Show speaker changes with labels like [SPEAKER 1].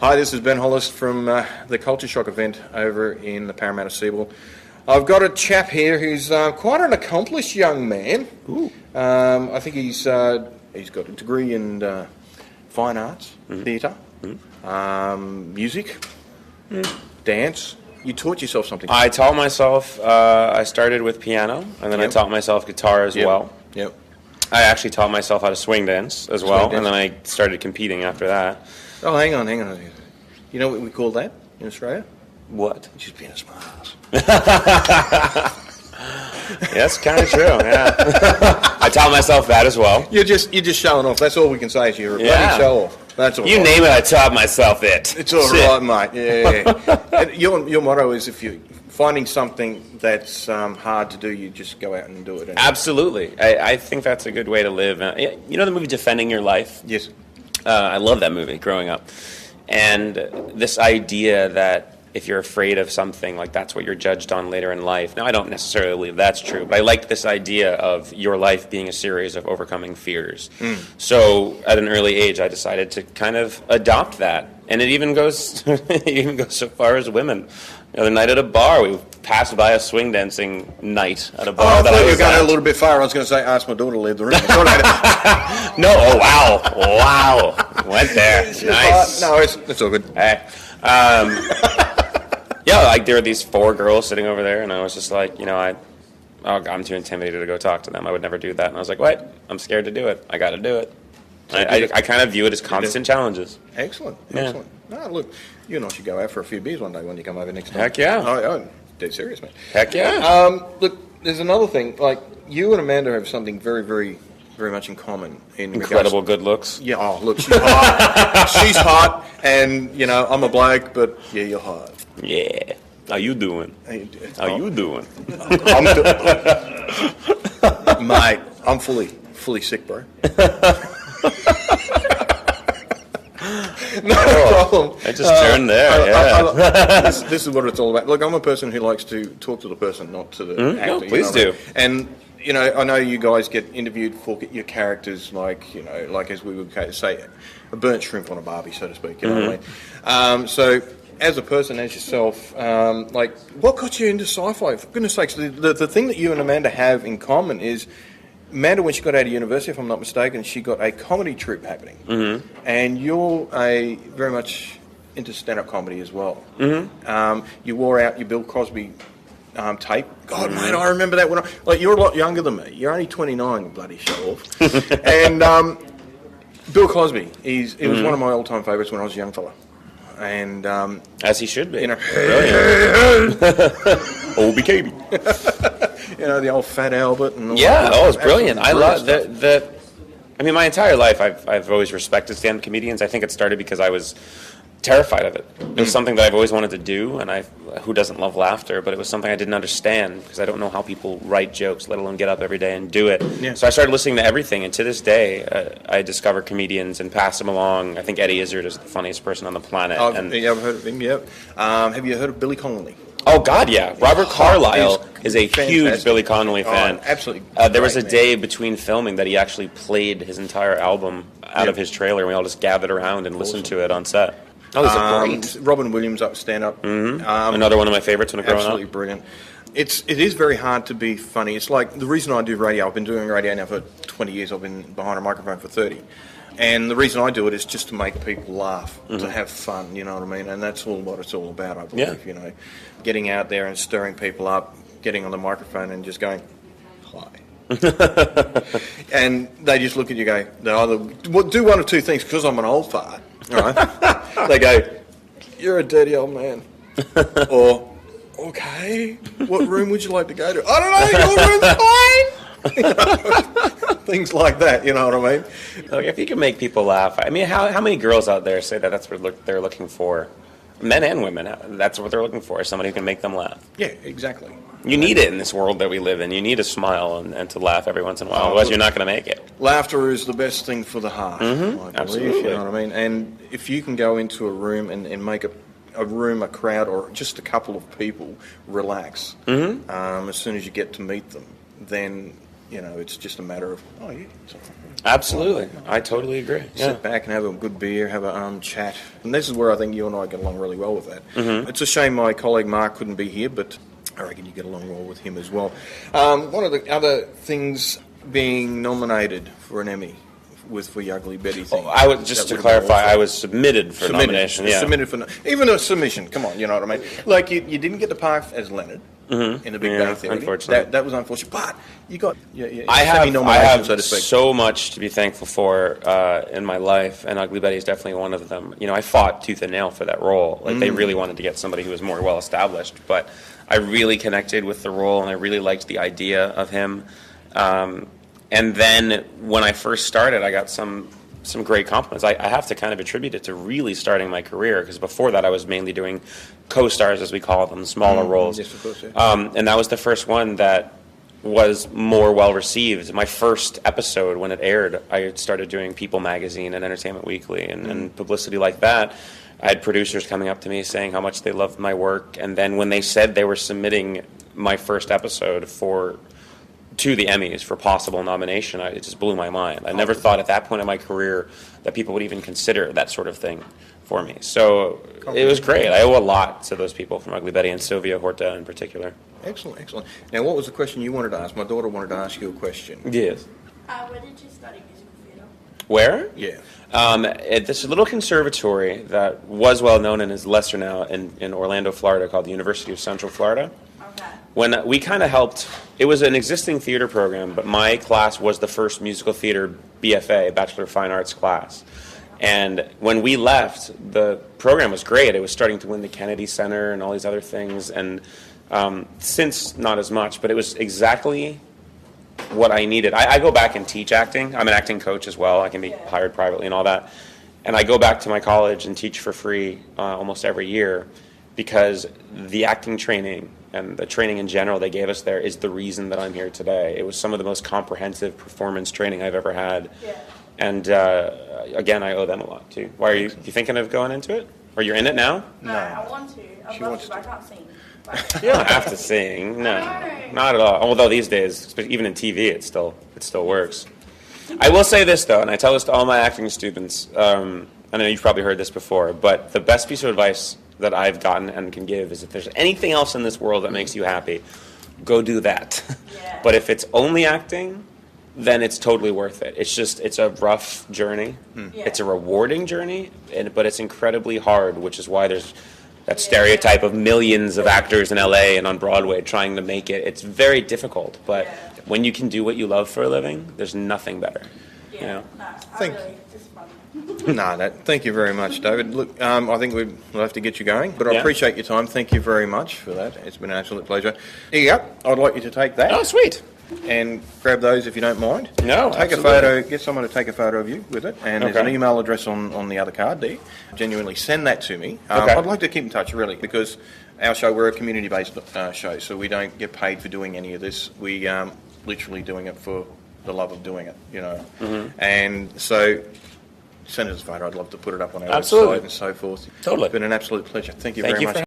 [SPEAKER 1] Hi, this is Ben Hollis from the Culture Shock event over in the Parramatta Seawall. I've got a chap here who's quite an accomplished young man.
[SPEAKER 2] Ooh.
[SPEAKER 1] I think he's got a degree in fine arts, theatre, music, dance. You taught yourself something.
[SPEAKER 2] I taught myself, I started with piano, and then I taught myself guitar as well.
[SPEAKER 1] Yep.
[SPEAKER 2] I actually taught myself how to swing dance as well, and then I started competing after that.
[SPEAKER 1] Oh, hang on. You know what we call that in Australia?
[SPEAKER 2] What?
[SPEAKER 1] Just being a smart ass.
[SPEAKER 2] That's kind of true, yeah. I taught myself that as well.
[SPEAKER 1] You're just showing off. That's all we can say is you're a bloody show off. That's all.
[SPEAKER 2] You name it, I taught myself it.
[SPEAKER 1] It's all right, mate. Yeah. And your motto is if you're finding something that's hard to do, you just go out and do it.
[SPEAKER 2] Absolutely. I think that's a good way to live. You know the movie Defending Your Life?
[SPEAKER 1] Yes.
[SPEAKER 2] I love that movie growing up. And this idea that if you're afraid of something, like that's what you're judged on later in life. Now, I don't necessarily believe that's true, but I like this idea of your life being a series of overcoming fears. So at an early age, I decided to kind of adopt that. And it even goes so far as women. The other night at a bar, we passed by a swing dancing night at a bar.
[SPEAKER 1] Oh, I thought you were going a little bit far. I was going to say, ask my daughter to leave the room.
[SPEAKER 2] No, oh, wow. Went there. Nice.
[SPEAKER 1] No, it's all good.
[SPEAKER 2] Hey. Yeah, like there were these 4 girls sitting over there, and I was just like, I'm too intimidated to go talk to them. I would never do that. And I was like, what? I'm scared to do it. I got to do it. I kind of view it as constant challenges.
[SPEAKER 1] Excellent.
[SPEAKER 2] Yeah.
[SPEAKER 1] No, look, you and I should go out for a few beers one day when you come over next time.
[SPEAKER 2] Heck yeah.
[SPEAKER 1] I'm dead serious, man.
[SPEAKER 2] Heck yeah.
[SPEAKER 1] Look, there's another thing. Like, you and Amanda have something very, very, very much in common.
[SPEAKER 2] Incredible good looks.
[SPEAKER 1] Yeah, oh, look, she's hot. She's hot, and, I'm a bloke, but, yeah, you're hot.
[SPEAKER 2] Yeah. How you doing? How you doing?
[SPEAKER 1] Mate, I'm fully sick, bro. No problem.
[SPEAKER 2] I just turned there,
[SPEAKER 1] this is what it's all about. Look, I'm a person who likes to talk to the person, not to the actor.
[SPEAKER 2] No, please do.
[SPEAKER 1] And, I know you guys get interviewed for your characters like as we would say, a burnt shrimp on a barbie, so to speak. You know what I mean? So, as a person, as yourself, what got you into sci-fi? For goodness sakes, the thing that you and Amanda have in common is Amanda, when she got out of university, if I'm not mistaken, she got a comedy troupe happening. And you're very much into stand-up comedy as well. You wore out your Bill Cosby tape. God, mate, I remember that when you're a lot younger than me. You're only 29, you bloody show off. And Bill Cosby, he was one of my all-time favourites when I was a young fella. And
[SPEAKER 2] as he should be.
[SPEAKER 1] Brilliant.
[SPEAKER 2] Old BKB.
[SPEAKER 1] The old Fat Albert. And all
[SPEAKER 2] that.
[SPEAKER 1] It
[SPEAKER 2] was brilliant. I love that. I mean, my entire life, I've always respected stand-up comedians. I think it started because I was terrified of it. It was something that I've always wanted to do, and who doesn't love laughter? But it was something I didn't understand because I don't know how people write jokes, let alone get up every day and do it.
[SPEAKER 1] Yeah.
[SPEAKER 2] So I started listening to everything, and to this day, I discover comedians and pass them along. I think Eddie Izzard is the funniest person on the planet.
[SPEAKER 1] I've heard of him, yeah. Have you heard of Billy Connolly?
[SPEAKER 2] Oh, God, yeah. Robert Carlyle is a huge Billy Connolly fan.
[SPEAKER 1] Absolutely.
[SPEAKER 2] There was a day between filming that he actually played his entire album out of his trailer, and we all just gathered around and listened to it on set. Oh, it's great.
[SPEAKER 1] Robin Williams up stand-up.
[SPEAKER 2] Another one of my favorites when I growing up.
[SPEAKER 1] Absolutely brilliant. It is very hard to be funny. It's like the reason I do radio, I've been doing radio now for 20 years. I've been behind a microphone for 30. And the reason I do it is just to make people laugh, to have fun, you know what I mean? And that's all what it's all about, I believe, Getting out there and stirring people up, getting on the microphone and just going, hi. And they just look at you and go, they either do one of two things, because I'm an old fart, all right? They go, you're a dirty old man. Or, okay, what room would you like to go to? I don't know, your room's fine. Things like that, you know what I mean?
[SPEAKER 2] Look, if you can make people laugh, I mean, how many girls out there say that that's what they're looking for? Men and women, that's what they're looking for, somebody who can make them laugh.
[SPEAKER 1] Yeah, exactly.
[SPEAKER 2] You need it in this world that we live in. You need a smile and to laugh every once in a while, otherwise you're not going to make it.
[SPEAKER 1] Laughter is the best thing for the heart, I believe,
[SPEAKER 2] absolutely.
[SPEAKER 1] You know what I mean? And if you can go into a room and make a room, a crowd, or just a couple of people relax, as soon as you get to meet them, then you know, it's just a matter of, oh, yeah, it's all right.
[SPEAKER 2] Absolutely. I totally agree. Yeah.
[SPEAKER 1] Sit back and have a good beer, have a chat. And this is where I think you and I get along really well with that.
[SPEAKER 2] Mm-hmm.
[SPEAKER 1] It's a shame my colleague Mark couldn't be here, but I reckon you get along well with him as well. One of the other things being nominated for an Emmy was for the Ugly Betty thing.
[SPEAKER 2] I would just to clarify, I was submitted for nomination. Yeah.
[SPEAKER 1] Submitted for even a submission. Come on, you know what I mean? Like you didn't get the part as Leonard in the Big Bang Theory.
[SPEAKER 2] Unfortunately,
[SPEAKER 1] that was unfortunate. But you got
[SPEAKER 2] I have
[SPEAKER 1] so to speak.
[SPEAKER 2] So much to be thankful for in my life, and Ugly Betty is definitely one of them. You know, I fought tooth and nail for that role. Like they really wanted to get somebody who was more well established, but I really connected with the role, and I really liked the idea of him. And then when I first started, I got some great compliments. I have to kind of attribute it to really starting my career, because before that I was mainly doing co-stars, as we call them, smaller roles.
[SPEAKER 1] Yes, of course, yeah.
[SPEAKER 2] And that was the first one that was more well received. My first episode, when it aired, I started doing People Magazine and Entertainment Weekly and publicity like that. I had producers coming up to me saying how much they loved my work, and then when they said they were submitting my first episode to the Emmys for possible nomination, it just blew my mind. I never thought at that point in my career that people would even consider that sort of thing for me. So it was great. I owe a lot to those people from Ugly Betty and Sylvia Horta in particular.
[SPEAKER 1] Excellent, excellent. Now, what was the question you wanted to ask? My daughter wanted to ask you a question.
[SPEAKER 2] Yes.
[SPEAKER 3] Where did you study musical theatre?
[SPEAKER 2] Where?
[SPEAKER 1] Yeah.
[SPEAKER 2] At this little conservatory that was well known and is lesser now in Orlando, Florida, called the University of Central Florida.
[SPEAKER 3] Okay.
[SPEAKER 2] When we kind of helped, it was an existing theater program, but my class was the first musical theater BFA, Bachelor of Fine Arts class. And when we left, the program was great. It was starting to win the Kennedy Center and all these other things. And since, not as much, but it was exactly what I needed. I go back and teach acting. I'm an acting coach as well. I can be hired privately and all that. And I go back to my college and teach for free almost every year, because the acting training and the training in general they gave us there is the reason that I'm here today. It was some of the most comprehensive performance training I've ever had.
[SPEAKER 3] Yeah.
[SPEAKER 2] And again, I owe them a lot too. Why are you thinking of going into it? Or you're in it now?
[SPEAKER 3] No, I want to.
[SPEAKER 1] She
[SPEAKER 3] I'd love
[SPEAKER 1] wants
[SPEAKER 3] to, but I
[SPEAKER 1] to.
[SPEAKER 3] can't sing.
[SPEAKER 2] You don't have to sing. No, not at all. Although these days, even in TV, it still works. I will say this though, and I tell this to all my acting students. I know you've probably heard this before, but the best piece of advice that I've gotten and can give is, if there's anything else in this world that makes you happy, go do that.
[SPEAKER 3] Yeah.
[SPEAKER 2] But if it's only acting, then it's totally worth it. It's a rough journey.
[SPEAKER 3] Yeah.
[SPEAKER 2] It's a rewarding journey, but it's incredibly hard, which is why there's that stereotype of millions of actors in LA and on Broadway trying to make it. It's very difficult, but when you can do what you love for a living, there's nothing better.
[SPEAKER 3] Yeah.
[SPEAKER 2] You know?
[SPEAKER 3] No,
[SPEAKER 1] Thank-
[SPEAKER 3] really, it's fun.
[SPEAKER 1] Thank you very much, David. Look, I think we'll have to get you going, but I
[SPEAKER 2] Yeah.
[SPEAKER 1] appreciate your time. Thank you very much for that. It's been an absolute pleasure. Here you go. I'd like you to take that
[SPEAKER 2] Oh, sweet.
[SPEAKER 1] and grab those if you don't mind.
[SPEAKER 2] No,
[SPEAKER 1] Take
[SPEAKER 2] absolutely.
[SPEAKER 1] a photo, get someone to take a photo of you with it, and there's an
[SPEAKER 2] Okay.
[SPEAKER 1] email address on the other card there. Genuinely send that to me.
[SPEAKER 2] Okay.
[SPEAKER 1] I'd like to keep in touch, really, because our show, we're a community-based show, so we don't get paid for doing any of this. We literally doing it for the love of doing it, you know. And so send us a photo. I'd love to put it up on our
[SPEAKER 2] Absolutely.
[SPEAKER 1] website and so forth.
[SPEAKER 2] Totally.
[SPEAKER 1] It's been an absolute pleasure. Thank you
[SPEAKER 2] Thank
[SPEAKER 1] very
[SPEAKER 2] you
[SPEAKER 1] much.
[SPEAKER 2] for